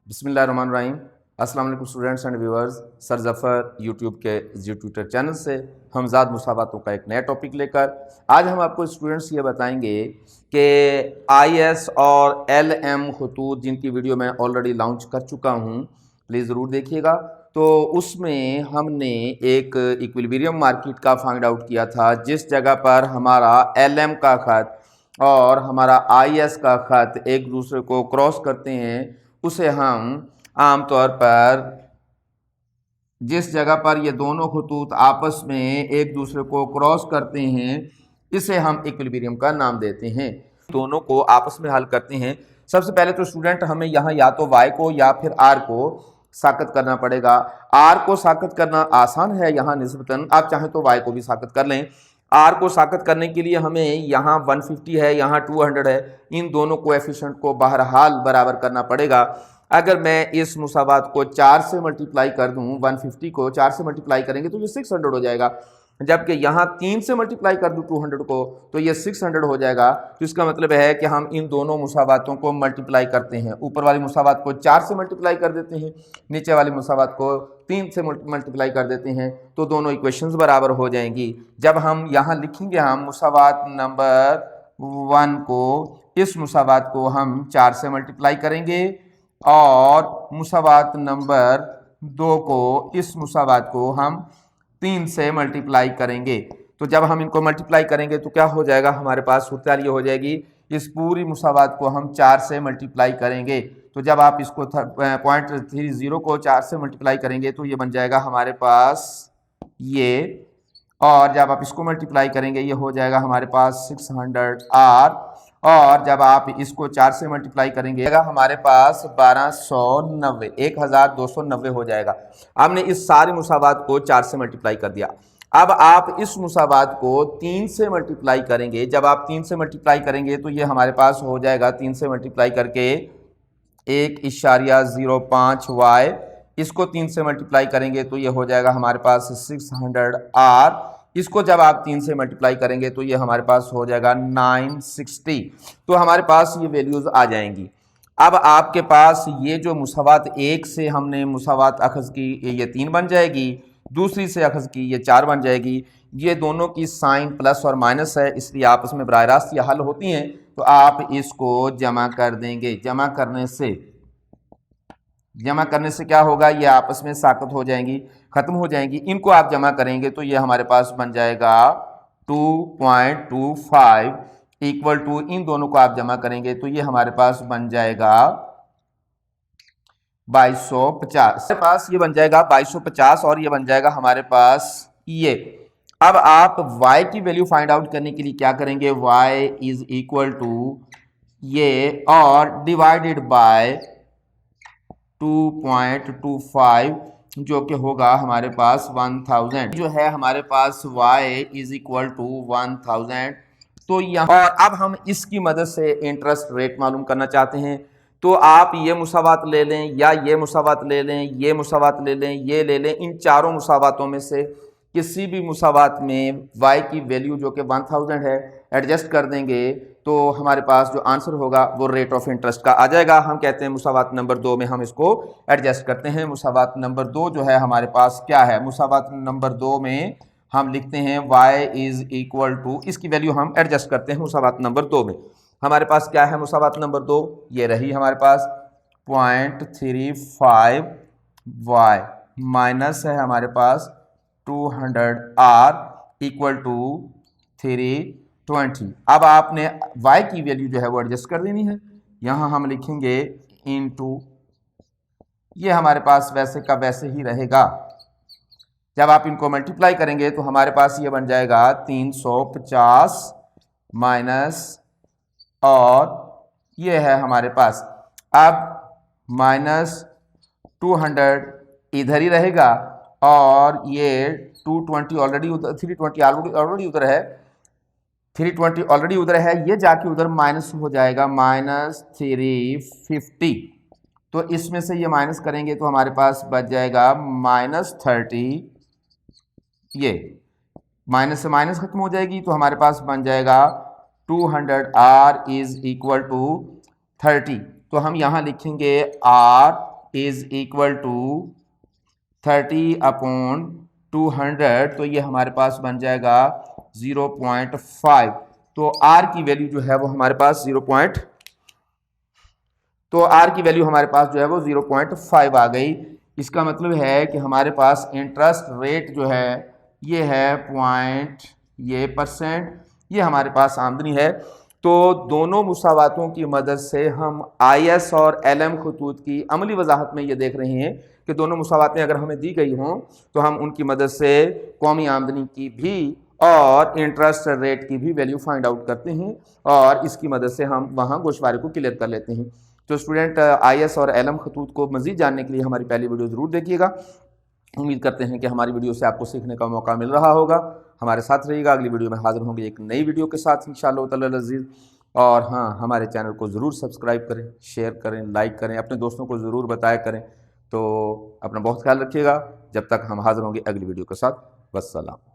बिस्मिल्लाहिर्रहमानिर्रहीम। अस्सलाम वालेकुम students and viewers. Sir Zafar YouTube के ट्विटर चैनल से हमजाद मुसावातों का एक नया टॉपिक लेकर आज हम आपको स्टूडेंट्स ये बताएंगे कि IS और LM खतूत जिनकी वीडियो मैं ऑलरेडी लॉन्च कर चुका हूँ, प्लीज़ ज़रूर देखिएगा। तो उसमें हमने एक इक्विलिब्रियम मार्केट का फाइंड आउट किया था, जिस जगह पर हमारा LM का ख़त और हमारा IS का ख़त एक दूसरे को क्रॉस करते हैं, उसे हम आमतौर पर जिस जगह पर ये दोनों खतूत आपस में एक दूसरे को क्रॉस करते हैं, इसे हम इक्विलिब्रियम का नाम देते हैं। दोनों को आपस में हल करते हैं। सबसे पहले तो स्टूडेंट हमें यहाँ या तो y को या फिर r को साबित करना पड़ेगा। r को साबित करना आसान है यहाँ निस्बतन, आप चाहें तो y को भी साबित कर लें। r को साबित करने के लिए हमें यहाँ 150 है, यहाँ 200 है, इन दोनों कोएफिशिएंट को बहरहाल बराबर करना पड़ेगा। अगर मैं इस मुसावात को 4 से मल्टीप्लाई कर दूं, 150 को 4 से मल्टीप्लाई करेंगे तो ये 600 हो जाएगा, जबकि यहाँ 3 से मल्टीप्लाई कर दूं 200 को तो ये 600 हो जाएगा। तो इसका मतलब है कि हम इन दोनों मुसावातों को मल्टीप्लाई करते हैं। ऊपर वाली मुसावात को 4 से मल्टीप्लाई कर देते हैं, नीचे वाली मुसावात को 3 से मल्टीप्लाई कर देते हैं, तो दोनों इक्वेशंस बराबर हो जाएंगी। जब हम यहाँ लिखेंगे, हम मुसावात नंबर 1 को, इस मुसावात को हम 4 से मल्टीप्लाई करेंगे और मुसावात नंबर 2 को, इस मुसावात को हम 3 से मल्टीप्लाई करेंगे। तो जब हम इनको मल्टीप्लाई करेंगे तो क्या हो जाएगा, हमारे पास सूरत ये हो जाएगी, इस पूरी मुसावात को हम 4 से मल्टीप्लाई करेंगे। तो जब आप इसको 0.30 को 4 से मल्टीप्लाई करेंगे तो ये बन जाएगा हमारे पास ये, और जब आप इसको मल्टीप्लाई करेंगे ये हो जाएगा हमारे पास 600R, और जब आप इसको 4 से मल्टीप्लाई करेंगे हमारे पास 1290, 1290 हो जाएगा। हमने इस सारी मुसावात को 4 से मल्टीप्लाई कर दिया। अब आप इस मुसावात को 3 से मल्टीप्लाई करेंगे। जब आप 3 से मल्टीप्लाई करेंगे तो ये हमारे पास हो जाएगा 3 से मल्टीप्लाई करके 1.05y, इसको 3 से मल्टीप्लाई करेंगे तो ये हो जाएगा हमारे पास 600R, इसको जब आप 3 से मल्टीप्लाई करेंगे तो ये हमारे पास हो जाएगा 960। तो हमारे पास ये वैल्यूज़ आ जाएंगी। अब आपके पास ये जो मुसावात 1 से हमने मुसावात अखज़ की, ये 3 बन जाएगी, दूसरी से अखज़ की ये 4 बन जाएगी। ये दोनों की साइन प्लस और माइनस है, इसलिए आपस में बराह रास्त ये हल होती हैं। तो आप इसको जमा कर देंगे। जमा करने से क्या होगा, ये आपस में साकत हो जाएंगी, ख़त्म हो जाएंगी। इनको आप जमा करेंगे तो ये हमारे पास बन जाएगा 2.25 इक्वल टू, इन दोनों को आप जमा करेंगे तो ये हमारे पास बन जाएगा 2250। हमारे पास ये बन जाएगा 2250 और ये बन जाएगा हमारे पास ये। अब आप y की वैल्यू फाइंड आउट करने के लिए क्या करेंगे, y इज इक्वल टू ये और डिवाइडेड बाय 2.25 जो कि होगा हमारे पास 1000, जो है हमारे पास y इज इक्वल टू 1000। तो यहाँ, और अब हम इसकी मदद से इंटरेस्ट रेट मालूम करना चाहते हैं। तो आप ये मुसावात ले लें, या ये मुसावात ले लें, ये मुसावात ले लें, ये ले लें, इन चारों मुसावातों में से किसी भी मुसावात में y की वैल्यू जो कि 1000 है एडजस्ट कर देंगे तो हमारे पास जो आंसर होगा वो रेट ऑफ इंटरेस्ट का आ जाएगा। हम कहते हैं मुसावात नंबर 2 में हम इसको एडजस्ट करते हैं। मुसावात नंबर 2 जो है हमारे पास क्या है, मुसावात नंबर 2 में हम लिखते हैं y इज इक्वल टू, इसकी वैल्यू हम एडजस्ट करते हैं मुसावात नंबर 2 में। हमारे पास क्या है मुसावात नंबर 2, ये रही हमारे पास 0.35y माइनस है हमारे पास 200R इक्वल टू 320। अब आपने y की वैल्यू जो है वो एडजस्ट कर देनी है। यहाँ हम लिखेंगे इनटू, ये हमारे पास वैसे का वैसे ही रहेगा। जब आप इनको मल्टीप्लाई करेंगे तो हमारे पास ये बन जाएगा 350 माइनस, और ये है हमारे पास अब माइनस 200 इधर ही रहेगा, और ये 220 ऑलरेडी उधर, 320 ऑलरेडी उधर है, 320 ऑलरेडी उधर है, ये जाके उधर माइनस हो जाएगा -350। तो इसमें से ये माइनस करेंगे तो हमारे पास बच जाएगा -30, ये माइनस से माइनस खत्म हो जाएगी तो हमारे पास बन जाएगा 200R इज इक्वल टू 30। तो हम यहाँ लिखेंगे R इज इक्वल टू 30/200, तो ये हमारे पास बन जाएगा 0.5। तो आर की वैल्यू जो है वो हमारे पास 0.5 आ गई। इसका मतलब है कि हमारे पास इंटरेस्ट रेट जो है ये है %, ये हमारे पास आमदनी है। तो दोनों मुसावातों की मदद से हम IS और LM खतूत की अमली वजाहत में ये देख रहे हैं कि दोनों मुसावातें अगर हमें दी गई हों तो हम उनकी मदद से कौमी आमदनी की भी और इंटरेस्ट रेट की भी वैल्यू फाइंड आउट करते हैं और इसकी मदद से हम वहाँ गोशवारे को क्लियर कर लेते हैं। तो स्टूडेंट IS और LM खतूत को मज़ीद जानने के लिए हमारी पहली वीडियो ज़रूर देखिएगा। उम्मीद करते हैं कि हमारी वीडियो से आपको सीखने का मौका मिल रहा होगा। हमारे साथ रहिएगा, अगली वीडियो में हाजिर होंगे एक नई वीडियो के साथ इंशाअल्लाह ताला अज़ीज़। और हाँ, हमारे चैनल को ज़रूर सब्सक्राइब करें, शेयर करें, लाइक करें, अपने दोस्तों को ज़रूर बताया करें। तो अपना बहुत ख्याल रखिएगा। जब तक हम हाजिर होंगे अगली वीडियो के साथ, वस्सलाम।